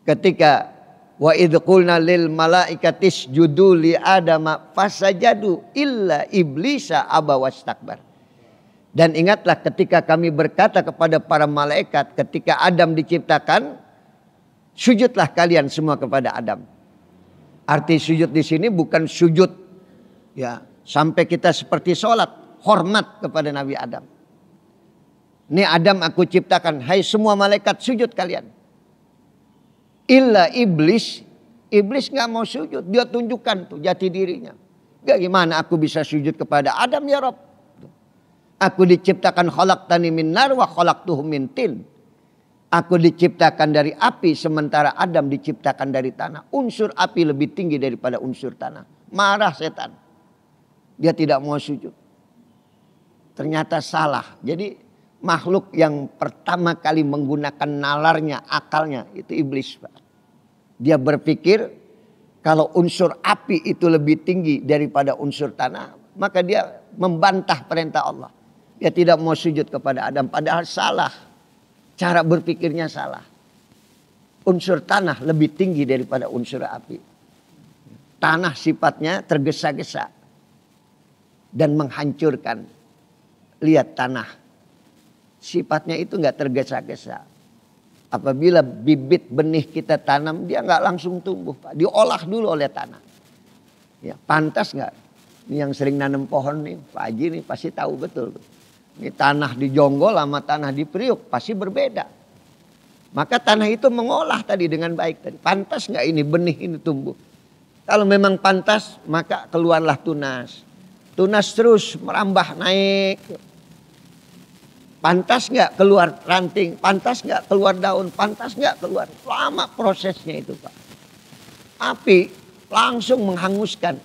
Speaker 2: Ketika wa idh qulna lil malaikati isjudu li adama fasajadu illa iblisa aba wastakbar. Dan ingatlah ketika kami berkata kepada para malaikat ketika Adam diciptakan, sujudlah kalian semua kepada Adam. Arti sujud di sini bukan sujud ya sampai kita seperti sholat, hormat kepada Nabi Adam. Ini Adam aku ciptakan, hai semua malaikat sujud kalian. Illa iblis, iblis nggak mau sujud, dia tunjukkan tuh jati dirinya. Gimana aku bisa sujud kepada Adam ya Rabb? Aku diciptakan khalaqtani min nar wa khalaqtuhu min tin. Aku diciptakan dari api sementara Adam diciptakan dari tanah. Unsur api lebih tinggi daripada unsur tanah. Marah setan. Dia tidak mau sujud. Ternyata salah. Jadi makhluk yang pertama kali menggunakan nalarnya, akalnya itu iblis, Pak. Dia berpikir kalau unsur api itu lebih tinggi daripada unsur tanah, maka dia membantah perintah Allah. Dia tidak mau sujud kepada Adam, padahal salah. Cara berpikirnya salah. Unsur tanah lebih tinggi daripada unsur api. Tanah sifatnya tergesa-gesa dan menghancurkan. Lihat tanah. Sifatnya itu nggak tergesa-gesa. Apabila bibit benih kita tanam, dia nggak langsung tumbuh, Pak. Diolah dulu oleh tanah. Ya, pantas nggak? Ini yang sering nanam pohon nih, Pak Haji nih pasti tahu betul. Ini tanah di Jonggol sama tanah di Priuk pasti berbeda. Maka tanah itu mengolah tadi dengan baik tadi. Pantas nggak ini benih ini tumbuh? Kalau memang pantas, maka keluarlah tunas. Tunas terus merambah naik. Pantas nggak keluar ranting, pantas nggak keluar daun, pantas nggak keluar. Lama prosesnya itu, Pak. Api langsung menghanguskan.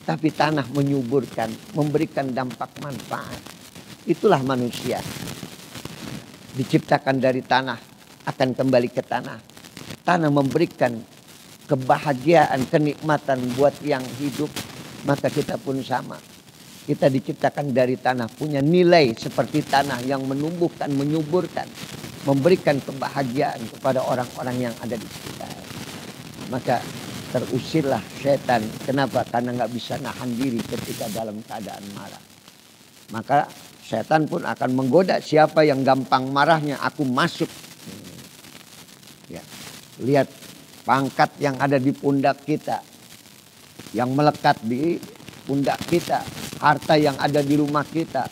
Speaker 2: Tapi tanah menyuburkan, memberikan dampak manfaat. Itulah manusia. Diciptakan dari tanah, akan kembali ke tanah. Tanah memberikan kebahagiaan, kenikmatan buat yang hidup. Maka kita pun sama. Kita diciptakan dari tanah, punya nilai seperti tanah yang menumbuhkan, menyuburkan, memberikan kebahagiaan kepada orang-orang yang ada di sekitar. Maka terusirlah setan. Kenapa? Karena nggak bisa nahan diri ketika dalam keadaan marah. Maka setan pun akan menggoda siapa yang gampang marahnya, aku masuk. Ya. Lihat pangkat yang ada di pundak kita, yang melekat di pundak kita, harta yang ada di rumah kita,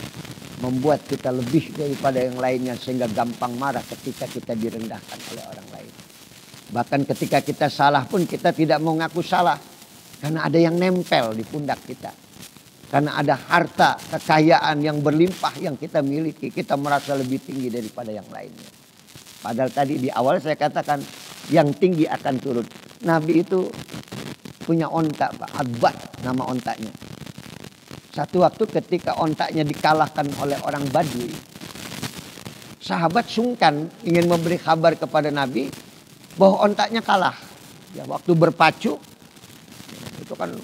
Speaker 2: membuat kita lebih daripada yang lainnya sehingga gampang marah ketika kita direndahkan oleh orang lain. Bahkan ketika kita salah pun kita tidak mau ngaku salah. Karena ada yang nempel di pundak kita. Karena ada harta, kekayaan yang berlimpah yang kita miliki. Kita merasa lebih tinggi daripada yang lainnya. Padahal tadi di awal saya katakan yang tinggi akan turun. Nabi itu punya onta, Pak. Adbat nama ontanya. Satu waktu ketika ontaknya dikalahkan oleh orang Badui. Sahabat sungkan ingin memberi kabar kepada Nabi bahwa ontaknya kalah. Ya, waktu berpacu itu kan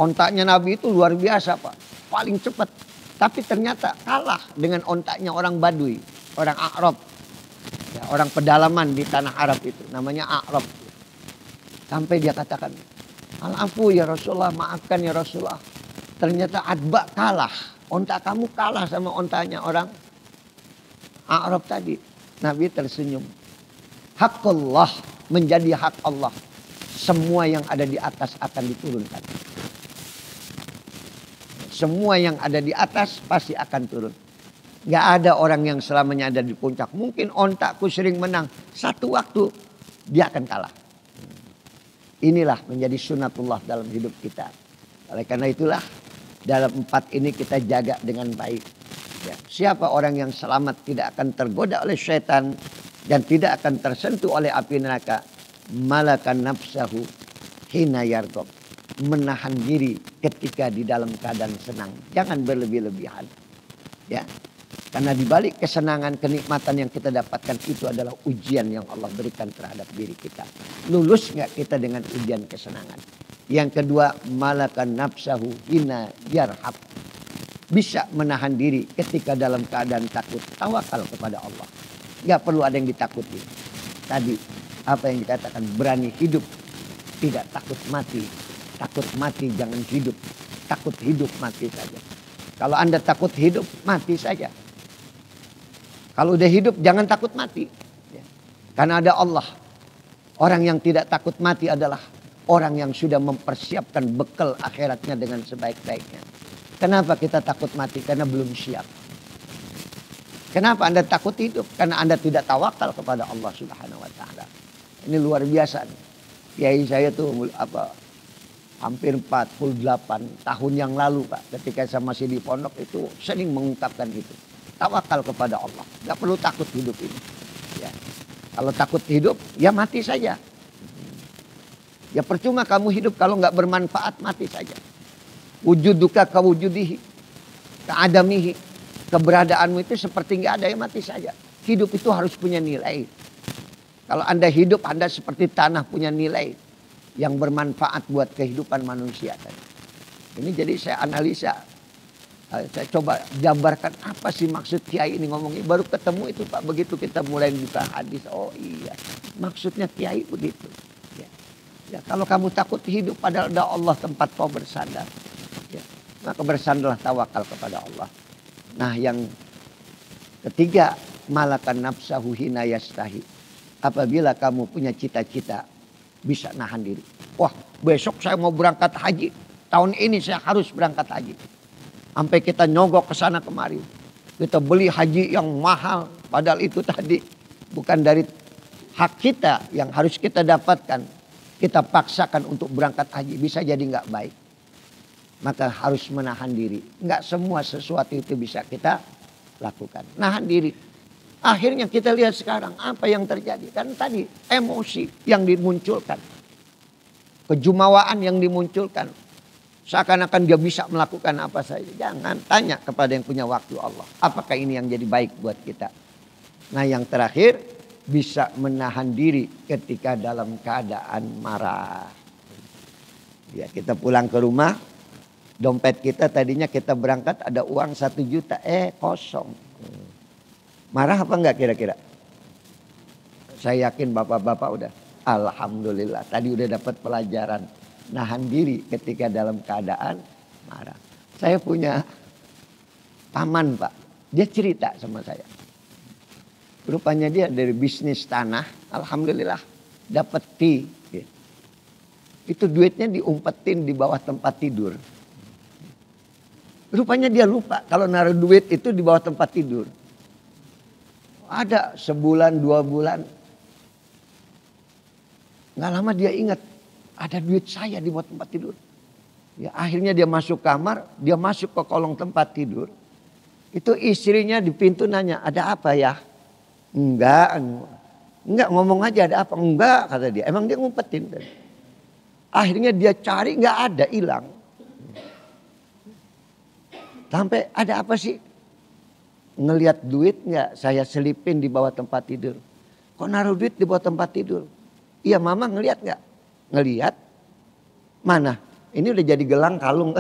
Speaker 2: ontaknya Nabi itu luar biasa, Pak. Paling cepat. Tapi ternyata kalah dengan ontaknya orang Badui. Orang A'rab. Ya, orang pedalaman di tanah Arab itu. Namanya A'rab. Sampai dia katakan, Al-afu ya Rasulullah, maafkan ya Rasulullah. Ternyata Adba kalah. Onta kamu kalah sama ontanya orang A'rab tadi. Nabi tersenyum. Hakullah menjadi hak Allah. Semua yang ada di atas akan diturunkan. Semua yang ada di atas pasti akan turun. Gak ada orang yang selamanya ada di puncak. Mungkin ontakku sering menang. Satu waktu dia akan kalah. Inilah menjadi sunatullah dalam hidup kita. Oleh karena itulah dalam 4 ini kita jaga dengan baik. Ya, siapa orang yang selamat tidak akan tergoda oleh syaitan dan tidak akan tersentuh oleh api neraka. Malakan nafsahu hina yardob. Menahan diri ketika di dalam keadaan senang. Jangan berlebih-lebihan. Ya. Karena di balik kesenangan, kenikmatan yang kita dapatkan itu adalah ujian yang Allah berikan terhadap diri kita. Lulus nggak kita dengan ujian kesenangan? Yang kedua, malakan nafsahu hina yarhab. Bisa menahan diri ketika dalam keadaan takut. Tawakal kepada Allah. Nggak perlu ada yang ditakuti. Tadi apa yang dikatakan, berani hidup, tidak takut mati. Takut mati jangan hidup. Takut hidup mati saja. Kalau Anda takut hidup, mati saja. Kalau udah hidup jangan takut mati. Ya. Karena ada Allah. Orang yang tidak takut mati adalah orang yang sudah mempersiapkan bekal akhiratnya dengan sebaik-baiknya. Kenapa kita takut mati? Karena belum siap. Kenapa Anda takut hidup? Karena Anda tidak tawakal kepada Allah Subhanahu wa taala. Ini luar biasa. Kiai saya tuh hampir 48 tahun yang lalu, Pak. Ketika saya masih di pondok itu sering mengungkapkan itu. Tawakal kepada Allah. Gak perlu takut hidup ini. Ya. Kalau takut hidup, ya mati saja. Ya percuma kamu hidup kalau gak bermanfaat, mati saja. Wujuduka kawujudihi, keadamihi. Keberadaanmu itu seperti gak ada, ya mati saja. Hidup itu harus punya nilai. Kalau Anda hidup, Anda seperti tanah punya nilai. Yang bermanfaat buat kehidupan manusia. Ini jadi saya analisa. Saya coba jabarkan apa sih maksud Kiai ini ngomongnya. Baru ketemu itu, Pak. Begitu kita mulai buka hadis. Oh iya. Maksudnya Kiai begitu. Ya. Ya, kalau kamu takut hidup padahal ada Allah tempat kau bersandar. Ya. Maka bersandarlah, tawakal kepada Allah. Nah yang ketiga. Malakan nafsahu hina yastahi. Apabila kamu punya cita-cita. Bisa nahan diri. Wah besok saya mau berangkat haji. Tahun ini saya harus berangkat haji. Sampai kita nyogok ke sana kemari. Kita beli haji yang mahal. Padahal itu tadi bukan dari hak kita yang harus kita dapatkan. Kita paksakan untuk berangkat haji. Bisa jadi nggak baik. Maka harus menahan diri. Nggak semua sesuatu itu bisa kita lakukan. Nahan diri. Akhirnya kita lihat sekarang apa yang terjadi. Kan tadi emosi yang dimunculkan. Kejumawaan yang dimunculkan. Seakan-akan dia bisa melakukan apa saja. Jangan tanya kepada yang punya waktu Allah. Apakah ini yang jadi baik buat kita. Nah yang terakhir. Bisa menahan diri ketika dalam keadaan marah. Ya kita pulang ke rumah. Dompet kita tadinya kita berangkat ada uang 1 juta. Kosong. Marah apa enggak kira-kira? Saya yakin bapak-bapak udah. Alhamdulillah tadi udah dapat pelajaran. Nahan diri ketika dalam keadaan marah. Saya punya paman, Pak. Dia cerita sama saya. Rupanya dia dari bisnis tanah. Alhamdulillah dapat fee. Itu duitnya diumpetin di bawah tempat tidur. Rupanya dia lupa kalau naruh duit itu di bawah tempat tidur. Ada sebulan 2 bulan. Nggak lama dia ingat ada duit saya di bawah tempat tidur. Ya, akhirnya dia masuk kamar, dia masuk ke kolong tempat tidur. Itu istrinya di pintu nanya, ada apa ya? Enggak ngomong aja ada apa? Enggak, kata dia. Emang dia ngumpetin. Akhirnya dia cari, nggak ada, hilang. Sampai ada apa sih? Ngelihat duit nggak? Saya selipin di bawah tempat tidur. Kok naruh duit di bawah tempat tidur? Iya, mama ngelihat nggak? Ngelihat. Mana? Ini udah jadi gelang kalung.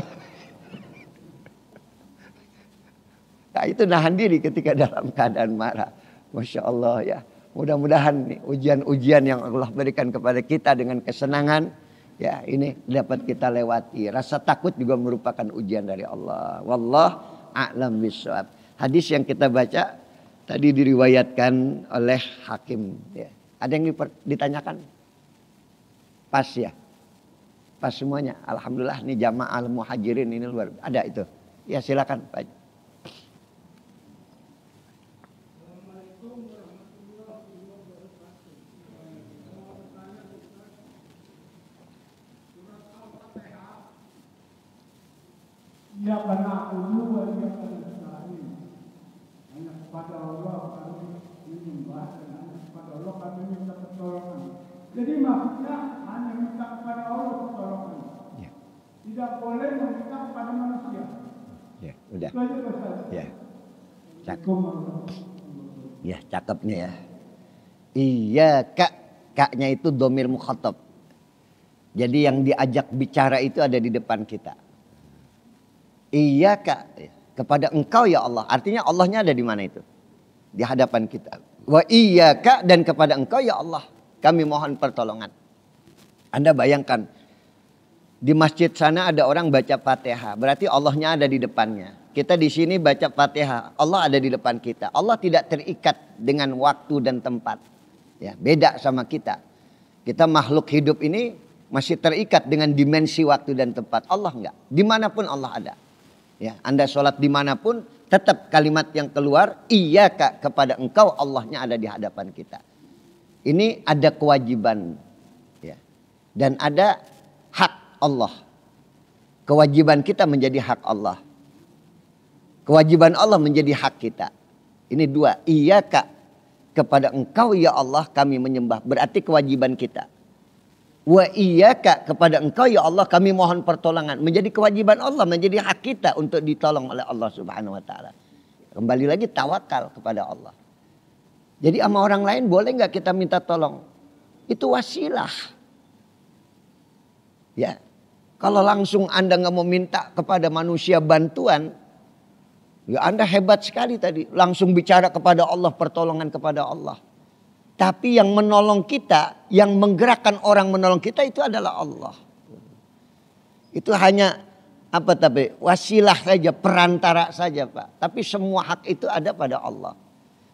Speaker 2: Nah, itu nahan diri ketika dalam keadaan marah. Masya Allah ya. Mudah-mudahan nih ujian-ujian yang Allah berikan kepada kita dengan kesenangan. Ya, ini dapat kita lewati. Rasa takut juga merupakan ujian dari Allah. Wallah a'lam bishawab. Hadis yang kita baca tadi diriwayatkan oleh Hakim. Ya. Ada yang ditanyakan? Pas ya? Pas semuanya. Alhamdulillah nih jamaah al-muhajirin ini luar. Ada itu. Ya silakan Pak.
Speaker 1: Ya karena dulu ya sekali hanya kepada Allah kami menyembah dan hanya kepada Allah kami minta pertolongan. Jadi maksudnya hanya minta kepada Allah pertolongan. Ya. Tidak boleh meminta kepada manusia.
Speaker 2: Ya, udah.
Speaker 1: Itu aja Ustaz.
Speaker 2: Ya. Cakep. Ya, cakepnya ya. Iya, kaknya itu domir mukhatab. Jadi yang diajak bicara itu ada di depan kita. Iya kak, kepada engkau ya Allah. Artinya Allahnya ada di mana itu? Di hadapan kita. Wa iya kak, dan kepada engkau ya Allah. Kami mohon pertolongan. Anda bayangkan. Di masjid sana ada orang baca Fatihah. Berarti Allahnya ada di depannya. Kita di sini baca Fatihah. Allah ada di depan kita. Allah tidak terikat dengan waktu dan tempat. Ya, beda sama kita. Kita makhluk hidup ini masih terikat dengan dimensi waktu dan tempat. Allah enggak. Dimanapun Allah ada. Ya, Anda sholat dimanapun tetap kalimat yang keluar iya kak, kepada engkau Allahnya ada di hadapan kita. Ini ada kewajiban ya, dan ada hak Allah. Kewajiban kita menjadi hak Allah. Kewajiban Allah menjadi hak kita. Ini dua. Iya kak, kepada engkau ya Allah kami menyembah. Berarti kewajiban kita. Wa iyyaka, kepada engkau ya Allah kami mohon pertolongan. Menjadi kewajiban Allah, menjadi hak kita untuk ditolong oleh Allah Subhanahu wa taala. Kembali lagi tawakal kepada Allah. Jadi sama orang lain boleh nggak kita minta tolong? Itu wasilah. Ya. Kalau langsung Anda nggak mau minta kepada manusia bantuan, ya Anda hebat sekali tadi. Langsung bicara kepada Allah, pertolongan kepada Allah. Tapi yang menolong kita, yang menggerakkan orang menolong kita itu adalah Allah. Itu hanya apa tapi wasilah saja, perantara saja Pak. Tapi semua hak itu ada pada Allah.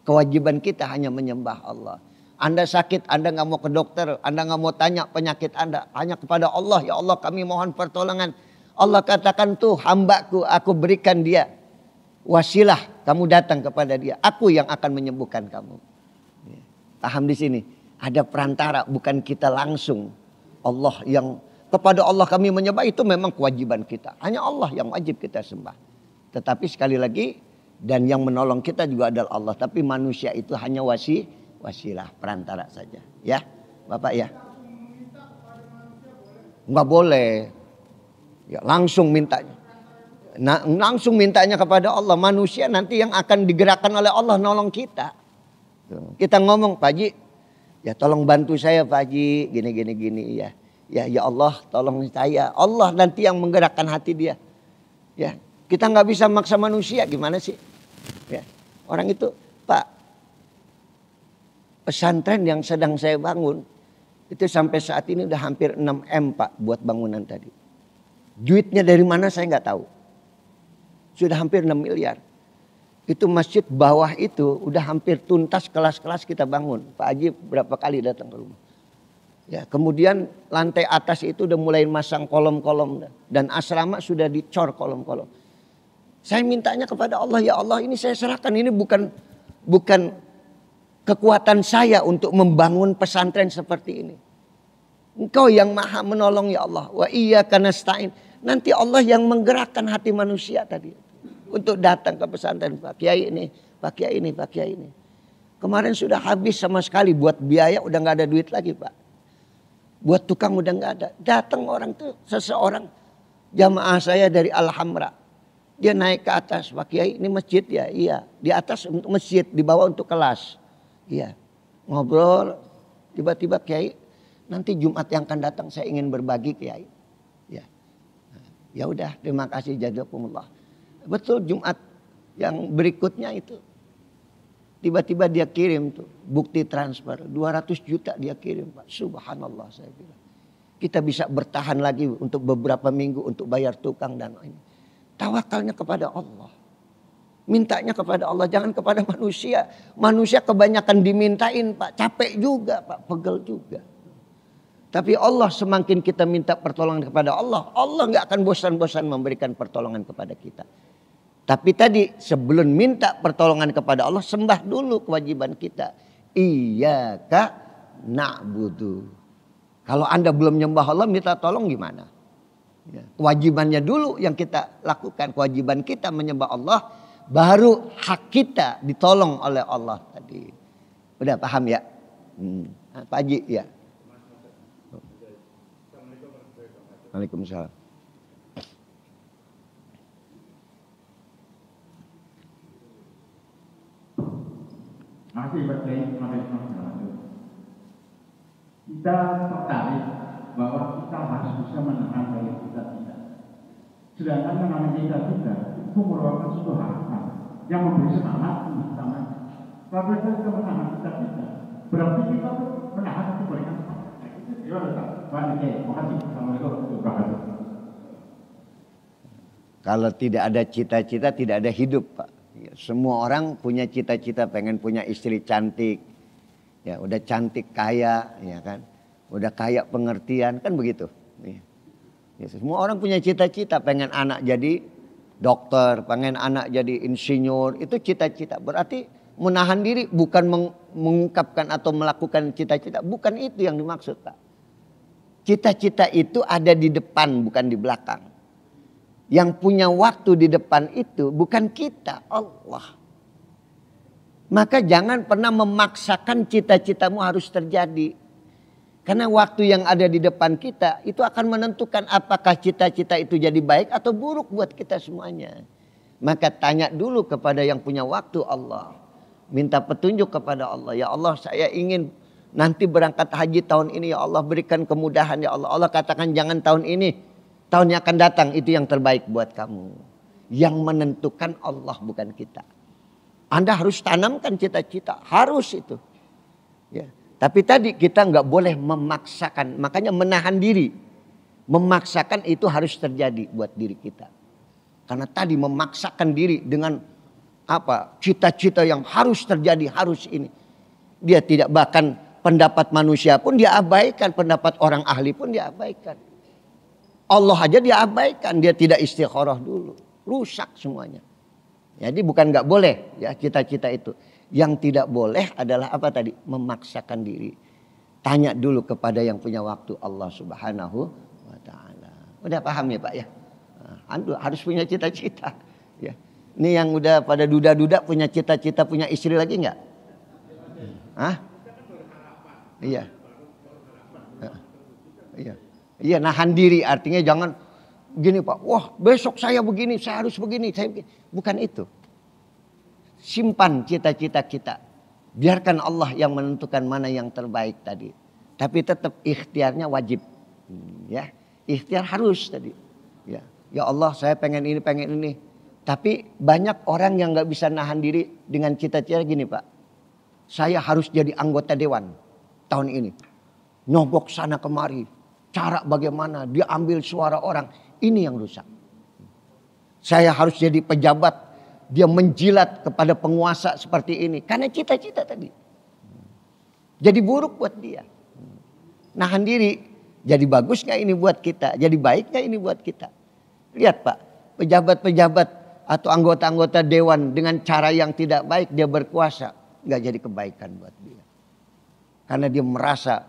Speaker 2: Kewajiban kita hanya menyembah Allah. Anda sakit, Anda nggak mau ke dokter, Anda nggak mau tanya penyakit Anda, hanya kepada Allah. Ya Allah kami mohon pertolongan. Allah katakan tuh hambaku, aku berikan dia wasilah, kamu datang kepada dia. Aku yang akan menyembuhkan kamu. Paham di sini? Ada perantara, bukan kita langsung. Allah yang kepada Allah kami menyembah itu memang kewajiban kita. Hanya Allah yang wajib kita sembah. Tetapi sekali lagi, dan yang menolong kita juga adalah Allah. Tapi manusia itu hanya wasilah, perantara saja. Ya, Bapak ya. Enggak boleh. Ya, langsung mintanya. Nah, langsung mintanya kepada Allah. Manusia nanti yang akan digerakkan oleh Allah nolong kita. Kita ngomong, Pak Haji, ya tolong bantu saya Pak Haji, gini ya. Ya Allah tolong saya. Allah nanti yang menggerakkan hati dia. Ya, kita nggak bisa maksa manusia, gimana sih? Ya, orang itu, Pak, pesantren yang sedang saya bangun itu sampai saat ini udah hampir 6 M Pak buat bangunan tadi. Duitnya dari mana saya nggak tahu. Sudah hampir 6 miliar. Itu masjid bawah itu udah hampir tuntas, kelas-kelas kita bangun. Pak Haji berapa kali datang ke rumah. Ya, kemudian lantai atas itu udah mulai masang kolom-kolom. Dan asrama sudah dicor kolom-kolom. Saya mintanya kepada Allah, ya Allah ini saya serahkan. Ini bukan kekuatan saya untuk membangun pesantren seperti ini. Engkau yang maha menolong ya Allah. Wa iyyaka nasta'in. Nanti Allah yang menggerakkan hati manusia tadi. Untuk datang ke pesantren. Pak Kiai ini, Pak Kiai ini, Pak Kiai ini. Kemarin sudah habis sama sekali buat biaya, udah gak ada duit lagi Pak. Buat tukang udah gak ada. Datang orang tuh, seseorang jamaah saya dari Alhamra. Dia naik ke atas, Pak Kiai ini masjid ya? Iya. Di atas untuk masjid, di bawah untuk kelas. Iya. Ngobrol, tiba-tiba Kiai, nanti Jumat yang akan datang saya ingin berbagi Kiai. Ya. Ya udah, terima kasih jazakumullah. Betul Jumat yang berikutnya itu. Tiba-tiba dia kirim tuh bukti transfer 200 juta dia kirim Pak. Subhanallah saya bilang. Kita bisa bertahan lagi untuk beberapa minggu untuk bayar tukang dan ini. Tawakalnya kepada Allah. Mintanya kepada Allah, jangan kepada manusia. Manusia kebanyakan dimintain Pak, capek juga Pak, pegel juga. Tapi Allah semakin kita minta pertolongan kepada Allah, Allah nggak akan bosan-bosan memberikan pertolongan kepada kita. Tapi tadi sebelum minta pertolongan kepada Allah, sembah dulu kewajiban kita. Iyyaka na'budu. Kalau Anda belum nyembah Allah, minta tolong gimana? Ya, kewajibannya dulu yang kita lakukan. Kewajiban kita menyembah Allah, baru hak kita ditolong oleh Allah tadi. Udah paham ya? Pak Haji ya. Waalaikumsalam.
Speaker 1: Masih berkait kita tertarik bahwa kita harus bisa menahan dari kita. Sedangkan menahan kita itu merupakan suatu harapan yang memberi semangat untuk kita. Kalau kita bisa menahan kita, berarti kita menahan kebaikan. Itu gimana Pak? Terima kasih. Assalamualaikum.
Speaker 2: Kalau tidak ada cita-cita, tidak ada hidup Pak. Ya, semua orang punya cita-cita pengen punya istri cantik. Ya, udah cantik kaya, ya kan. Udah kaya pengertian, kan begitu. Ya, semua orang punya cita-cita pengen anak jadi dokter, pengen anak jadi insinyur, itu cita-cita. Berarti menahan diri bukan mengungkapkan atau melakukan cita-cita, bukan itu yang dimaksud Pak. Cita-cita itu ada di depan, bukan di belakang. Yang punya waktu di depan itu bukan kita, Allah. Maka jangan pernah memaksakan cita-citamu harus terjadi. Karena waktu yang ada di depan kita itu akan menentukan apakah cita-cita itu jadi baik atau buruk buat kita semuanya. Maka tanya dulu kepada yang punya waktu Allah. Minta petunjuk kepada Allah. Ya Allah, saya ingin nanti berangkat haji tahun ini. Ya Allah, berikan kemudahan ya Allah. Allah katakan jangan tahun ini. Tahun yang akan datang itu yang terbaik buat kamu. Yang menentukan Allah bukan kita. Anda harus tanamkan cita-cita. Harus itu. Ya. Tapi tadi kita nggak boleh memaksakan. Makanya menahan diri. Memaksakan itu harus terjadi buat diri kita. Karena tadi memaksakan diri dengan apa? Cita-cita yang harus terjadi. Harus ini. Dia tidak, bahkan pendapat manusia pun dia abaikan. Pendapat orang ahli pun dia abaikan. Allah aja dia abaikan, dia tidak istikharah dulu. Rusak semuanya. Jadi bukan nggak boleh ya cita-cita itu. Yang tidak boleh adalah apa tadi? Memaksakan diri. Tanya dulu kepada yang punya waktu, Allah Subhanahu wa ta'ala. Udah paham ya Pak ya? Harus punya cita-cita. Ya. Ini yang udah pada duda-duda punya cita-cita punya istri lagi nggak? Hah? Iya. Iya. Iya, nahan diri artinya jangan gini Pak. Wah, besok saya begini, saya harus begini, saya begini. Bukan itu. Simpan cita-cita kita. Biarkan Allah yang menentukan mana yang terbaik tadi. Tapi tetap ikhtiarnya wajib. Ya, ikhtiar harus tadi. Ya, ya Allah, saya pengen ini, pengen ini. Tapi banyak orang yang nggak bisa nahan diri dengan cita-cita gini Pak. Saya harus jadi anggota dewan tahun ini. Nyobok sana kemari. Cara bagaimana dia ambil suara orang. Ini yang rusak. Saya harus jadi pejabat. Dia menjilat kepada penguasa seperti ini. Karena cita-cita tadi. Jadi buruk buat dia. Nahan diri. Jadi bagus gak ini buat kita? Jadi baik gak ini buat kita? Lihat Pak. Pejabat-pejabat atau anggota-anggota dewan dengan cara yang tidak baik dia berkuasa. Gak jadi kebaikan buat dia. Karena dia merasa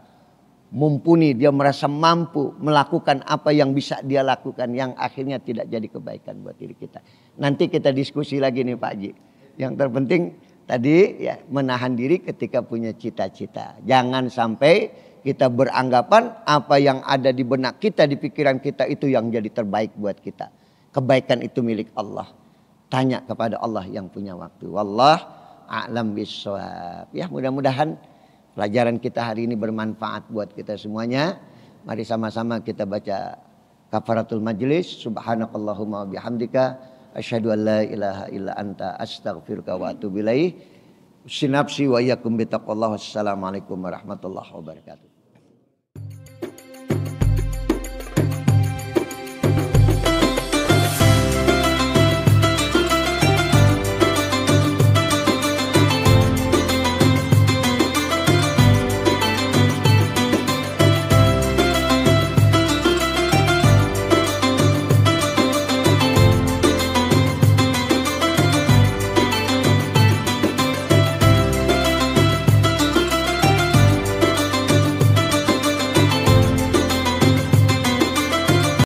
Speaker 2: mumpuni, dia merasa mampu melakukan apa yang bisa dia lakukan yang akhirnya tidak jadi kebaikan buat diri kita. Nanti kita diskusi lagi nih Pak Haji. Yang terpenting tadi ya menahan diri ketika punya cita-cita. Jangan sampai kita beranggapan apa yang ada di benak kita, di pikiran kita itu yang jadi terbaik buat kita. Kebaikan itu milik Allah. Tanya kepada Allah yang punya waktu. Wallah a'lam bissawab. Ya, mudah-mudahan pelajaran kita hari ini bermanfaat buat kita semuanya. Mari sama-sama kita baca kafaratul majlis. Subhanakallahumma bihamdika asyhadu an la ilaha illa anta astaghfiruka wa atubu ilaik. Sinapsi wa iyyakum bittaqwallah. Wassalamualaikum warahmatullahi wabarakatuh.